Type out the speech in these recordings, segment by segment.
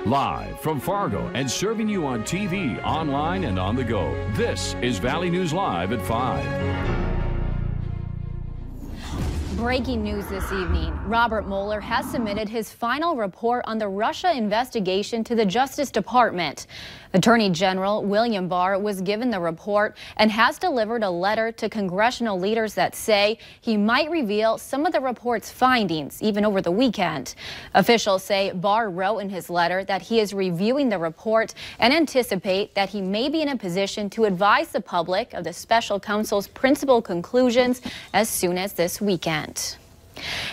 Live from Fargo and serving you on TV, online, and on the go. This is Valley News Live at 5. Breaking news this evening. Robert Mueller has submitted his final report on the Russia investigation to the Justice Department. Attorney General William Barr was given the report and has delivered a letter to congressional leaders that say he might reveal some of the report's findings, even over the weekend. Officials say Barr wrote in his letter that he is reviewing the report and anticipate that he may be in a position to advise the public of the special counsel's principal conclusions as soon as this weekend.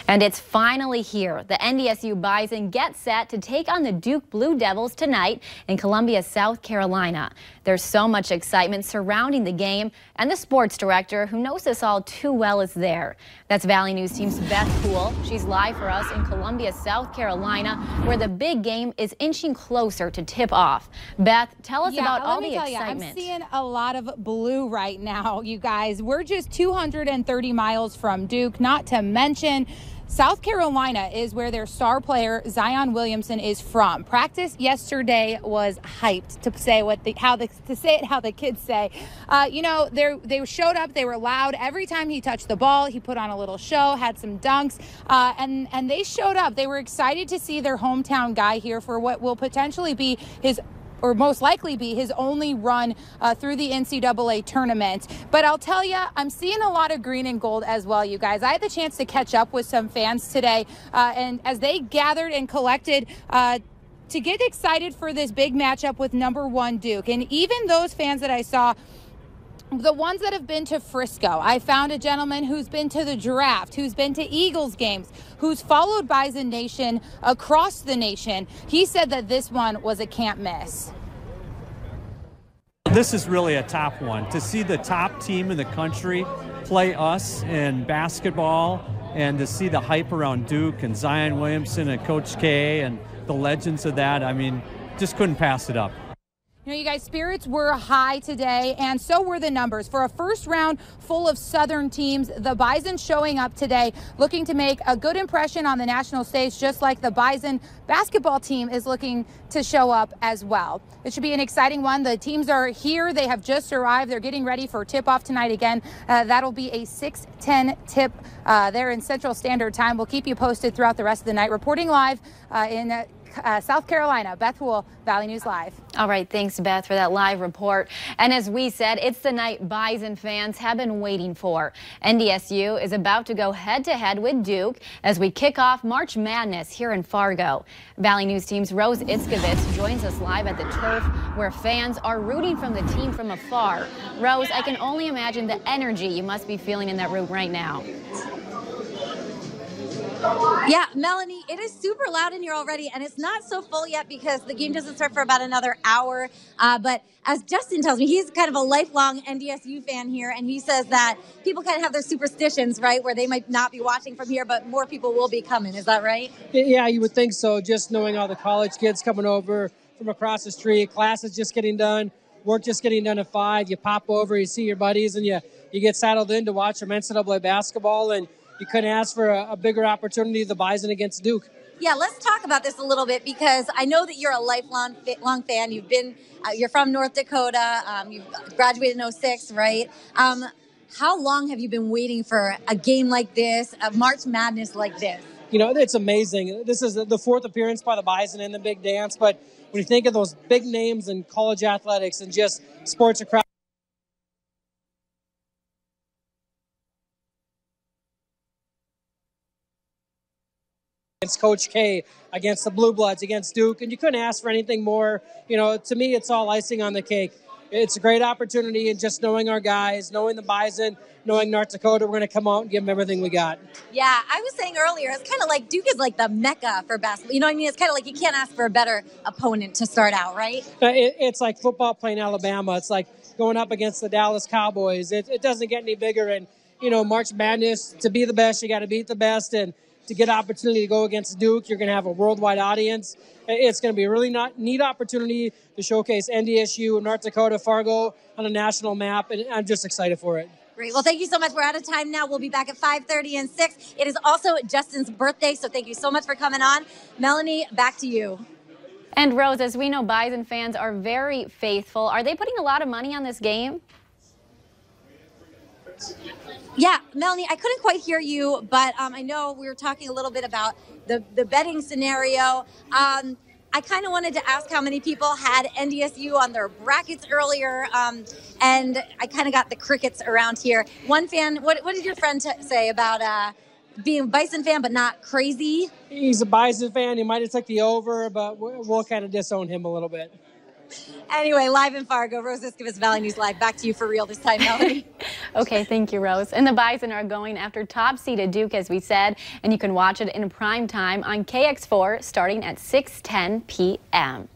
And it's finally here. The NDSU Bison get set to take on the Duke Blue Devils tonight in Columbia, South Carolina. There's so much excitement surrounding the game, and the sports director, who knows this all too well, is there. That's Valley News Team's Beth Poole. She's live for us in Columbia, South Carolina, where the big game is inching closer to tip off. Beth, tell us about all the excitement. I'm seeing a lot of blue right now, you guys. We're just 230 miles from Duke, not to mention South Carolina is where their star player Zion Williamson is from. Practice yesterday was hyped, to say how the kids say. They showed up, they were loud. Every time he touched the ball, he put on a little show, had some dunks, and they showed up. They were excited to see their hometown guy here for what will potentially be or most likely be his only run through the NCAA tournament. But I'll tell you, I'm seeing a lot of green and gold as well, you guys. I had the chance to catch up with some fans today, and as they gathered and collected to get excited for this big matchup with #1 Duke. And even those fans that I saw, the ones that have been to Frisco, I found a gentleman who's been to the draft, who's been to Eagles games, who's followed Bison Nation across the nation. He said that this one was a can't miss. This is really a top one. To see the top team in the country play us in basketball, and to see the hype around Duke and Zion Williamson and Coach K and the legends of that, I mean, just couldn't pass it up. You know, you guys, spirits were high today, and so were the numbers. For a first round full of Southern teams, the Bison showing up today looking to make a good impression on the national stage, just like the Bison basketball team is looking to show up as well. It should be an exciting one. The teams are here. They have just arrived. They're getting ready for tip-off tonight again. That'll be a 6:10 tip there in Central Standard Time. We'll keep you posted throughout the rest of the night. Reporting live in South Carolina, Beth Poole, Valley News Live. All right, thanks, Beth, for that live report. And as we said, it's the night Bison fans have been waiting for. NDSU is about to go head-to-head with Duke as we kick off March Madness here in Fargo. Valley News Team's Rose Itzkovitz joins us live at the turf, where fans are rooting from the team from afar. Rose, I can only imagine the energy you must be feeling in that room right now. Yeah, Melanie, it is super loud in here already, and it's not so full yet because the game doesn't start for about another hour. But as Justin tells me, he's kind of a lifelong NDSU fan here, and he says that people kind of have their superstitions, right, where they might not be watching from here, but more people will be coming. Is that right? Yeah, you would think so, just knowing all the college kids coming over from across the street. Class is just getting done, work just getting done at 5. You pop over, you see your buddies, and you get saddled in to watch some NCAA basketball, and you couldn't ask for a bigger opportunity, the Bison against Duke. Yeah, let's talk about this a little bit, because I know that you're a lifelong fan. You're from North Dakota. You've graduated in 06, right? How long have you been waiting for a game like this, a March Madness like this? You know, it's amazing. This is the 4th appearance by the Bison in the big dance, but when you think of those big names in college athletics and just sports across, against Coach K, against the Blue Bloods, against Duke, and you couldn't ask for anything more. You know, to me, it's all icing on the cake. It's a great opportunity, and just knowing our guys, knowing the Bison, knowing North Dakota, we're going to come out and give them everything we got. Yeah, I was saying earlier, it's kind of like Duke is like the mecca for basketball. You know what I mean? It's kind of like you can't ask for a better opponent to start out, right? It's like football playing Alabama. It's like going up against the Dallas Cowboys. It doesn't get any bigger. And, you know, March Madness, to be the best, you got to beat the best. And to get an opportunity to go against Duke, you're going to have a worldwide audience. It's going to be a really neat opportunity to showcase NDSU, North Dakota, Fargo on a national map, and I'm just excited for it. Great. Well, thank you so much. We're out of time now. We'll be back at 5:30 and 6. It is also Justin's birthday, so thank you so much for coming on. Melanie, back to you. And Rose, as we know, Bison fans are very faithful. Are they putting a lot of money on this game? Yeah, Melanie, I couldn't quite hear you, but I know we were talking a little bit about the betting scenario. I kind of wanted to ask how many people had NDSU on their brackets earlier, and I kind of got the crickets around here. One fan, what did your friend say about being a Bison fan but not crazy? He's a Bison fan. He might have took the over, but we'll kind of disown him a little bit. Anyway, live in Fargo, Rose Iskevitz, Valley News Live. Back to you for real this time, Melanie. Okay, thank you, Rose. And the Bison are going after top-seeded Duke, as we said, and you can watch it in prime time on KX4 starting at 6:10 p.m.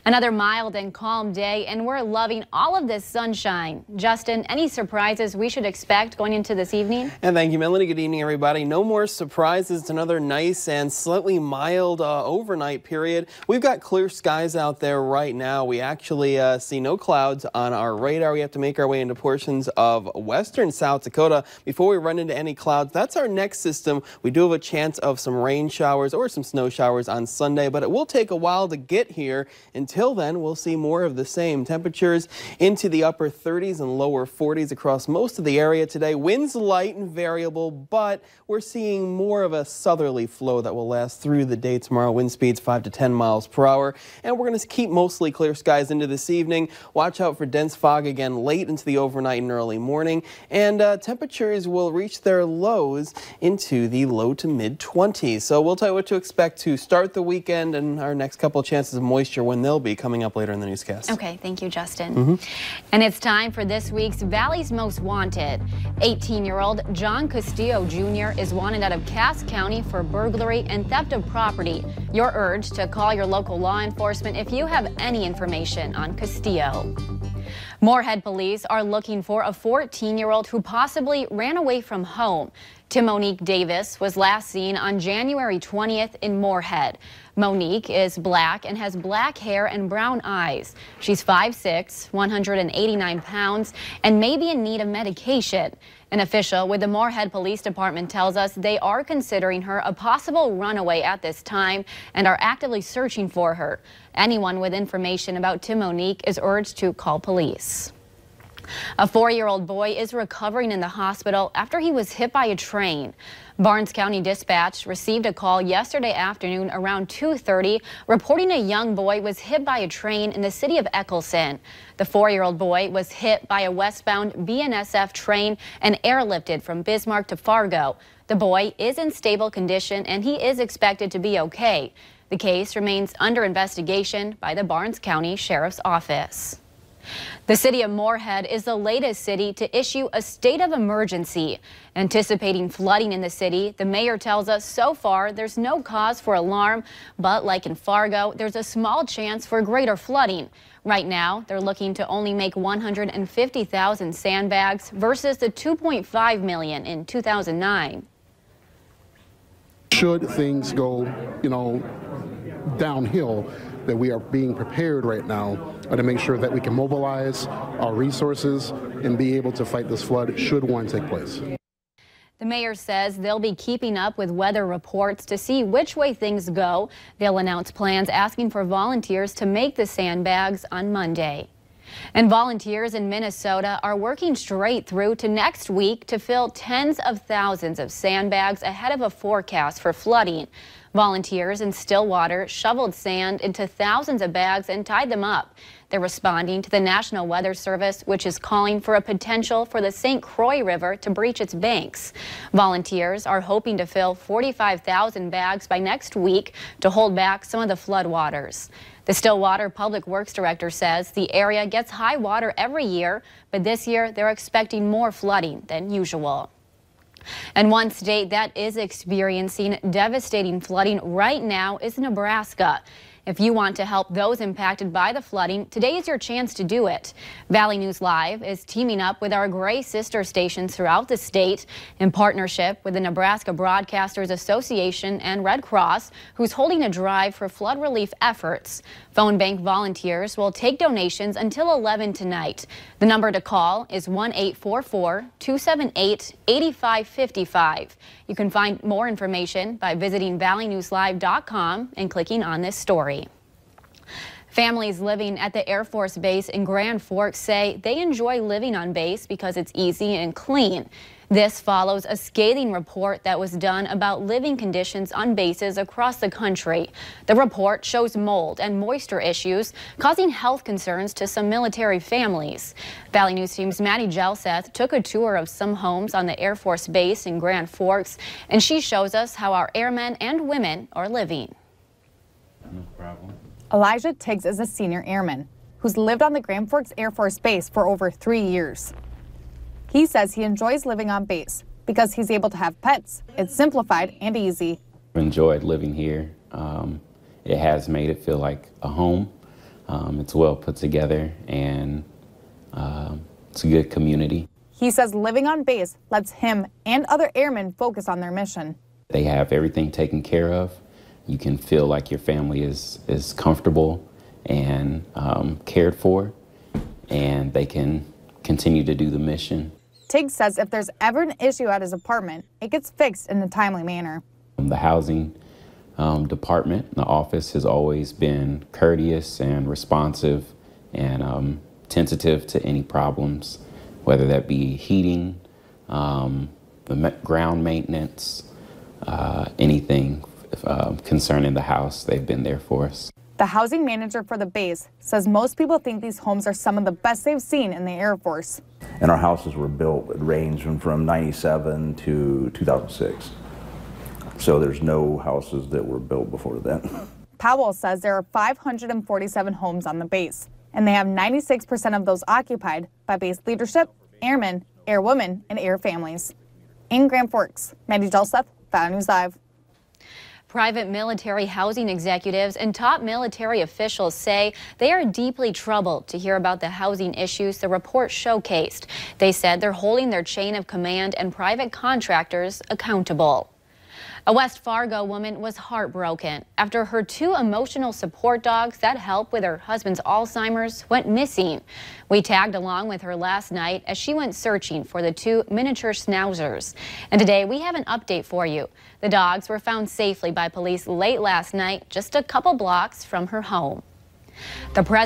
Another mild and calm day, and we're loving all of this sunshine. Justin, any surprises we should expect going into this evening? And thank you, Melanie. Good evening, everybody. No more surprises. It's another nice and slightly mild overnight period. We've got clear skies out there right now. We actually see no clouds on our radar. We have to make our way into portions of western South Dakota before we run into any clouds. That's our next system. We do have a chance of some rain showers or some snow showers on Sunday, but it will take a while to get here. Until then, we'll see more of the same. Temperatures into the upper 30s and lower 40s across most of the area today. Winds light and variable, but we're seeing more of a southerly flow that will last through the day tomorrow. Wind speeds 5 to 10 miles per hour. And we're going to keep mostly clear skies into this evening. Watch out for dense fog again late into the overnight and early morning. And temperatures will reach their lows into the low to mid 20s. So we'll tell you what to expect to start the weekend and our next couple of chances of moisture when they'll be coming up later in the newscast. Okay, thank you, Justin. And it's time for this week's Valley's Most Wanted. 18-year-old John Castillo Jr. is wanted out of Cass County for burglary and theft of property. You're urged to call your local law enforcement if you have any information on Castillo. Moorhead police are looking for a 14-year-old who possibly ran away from home. Timonique Davis was last seen on January 20th in Moorhead. Monique is black and has black hair and brown eyes. She's 5'6", 189 pounds, and may be in need of medication. An official with the Moorhead Police Department tells us they are considering her a possible runaway at this time and are actively searching for her. Anyone with information about Timonique is urged to call police. A 4-year-old boy is recovering in the hospital after he was hit by a train. Barnes County Dispatch received a call yesterday afternoon around 2:30 reporting a young boy was hit by a train in the city of Eccleson. The 4-year-old boy was hit by a westbound BNSF train and airlifted from Bismarck to Fargo. The boy is in stable condition and he is expected to be okay. The case remains under investigation by the Barnes County Sheriff's Office. The city of Moorhead is the latest city to issue a state of emergency. Anticipating flooding in the city, the mayor tells us so far there's no cause for alarm, but like in Fargo, there's a small chance for greater flooding. Right now, they're looking to only make 150,000 sandbags versus the 2.5 million in 2009. Should things go, downhill, that we are being prepared right now to make sure that we can mobilize our resources and be able to fight this flood should one take place. The mayor says they'll be keeping up with weather reports to see which way things go. They'll announce plans asking for volunteers to make the sandbags on Monday. And volunteers in Minnesota are working straight through to next week to fill tens of thousands of sandbags ahead of a forecast for flooding. Volunteers in Stillwater shoveled sand into thousands of bags and tied them up. They're responding to the National Weather Service, which is calling for a potential for the St. Croix River to breach its banks. Volunteers are hoping to fill 45,000 bags by next week to hold back some of the floodwaters. The Stillwater Public Works Director says the area gets high water every year, but this year they're expecting more flooding than usual. And one state that is experiencing devastating flooding right now is Nebraska. If you want to help those impacted by the flooding, today is your chance to do it. Valley News Live is teaming up with our Gray sister stations throughout the state in partnership with the Nebraska Broadcasters Association and Red Cross, who's holding a drive for flood relief efforts. Phone bank volunteers will take donations until 11 tonight. The number to call is 1-844-278-8555. You can find more information by visiting valleynewslive.com and clicking on this story. Families living at the Air Force Base in Grand Forks say they enjoy living on base because it's easy and clean. This follows a scathing report that was done about living conditions on bases across the country. The report shows mold and moisture issues causing health concerns to some military families. Valley News Team's Maddie Gelseth took a tour of some homes on the Air Force Base in Grand Forks, and she shows us how our airmen and women are living. No problem. Elijah Tiggs is a senior airman who's lived on the Grand Forks Air Force Base for over 3 years. He says he enjoys living on base because he's able to have pets. It's simplified and easy. I've enjoyed living here. It has made it feel like a home. It's well put together and it's a good community. He says living on base lets him and other airmen focus on their mission. They have everything taken care of. You can feel like your family is comfortable and cared for, and they can continue to do the mission. Tiggs says if there's ever an issue at his apartment, it gets fixed in a timely manner. The housing department, the office, has always been courteous and responsive and tentative to any problems, whether that be heating, the ground maintenance, anything concerning the house. They've been there for us. The housing manager for the base says most people think these homes are some of the best they've seen in the Air Force. And our houses were built ranging from 97 to 2006. So there's no houses that were built before then. Powell says there are 547 homes on the base, and they have 96% of those occupied by base leadership, airmen, airwomen, and air families. In Grand Forks, Maddie Gelseth, Valley News Live. Private military housing executives and top military officials say they are deeply troubled to hear about the housing issues the report showcased. They said they're holding their chain of command and private contractors accountable. A West Fargo woman was heartbroken after her 2 emotional support dogs that help with her husband's Alzheimer's went missing. We tagged along with her last night as she went searching for the 2 miniature schnauzers. And today we have an update for you. The dogs were found safely by police late last night, just a couple blocks from her home. The president